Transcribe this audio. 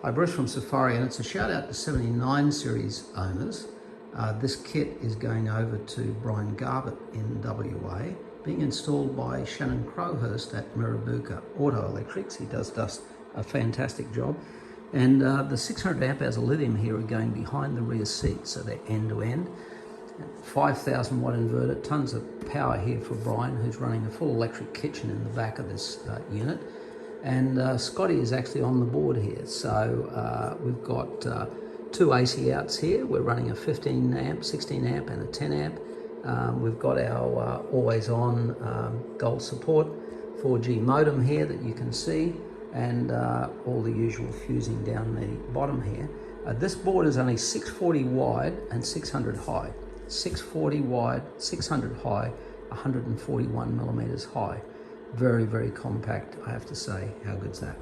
Hi, Bruce from Safiery, and it's a shout out to 79 series owners. This kit is going over to Brian Garbutt in WA, being installed by Shannon Crowhurst at Mirrabooka Auto Electrics. He does a fantastic job. And the 600 amp hours of lithium here are going behind the rear seat, so they're end to end. 5,000 watt inverter, tons of power here for Brian, who's running a full electric kitchen in the back of this unit. And Scotty is actually on the board here. So we've got two AC outs here. We're running a 15 amp, 16 amp and a 10 amp. We've got our always on gold support 4G modem here that you can see, and all the usual fusing down the bottom here. This board is only 640 wide and 600 high. 640 wide, 600 high, 141 millimeters high. Very, very compact, I have to say. How good's that?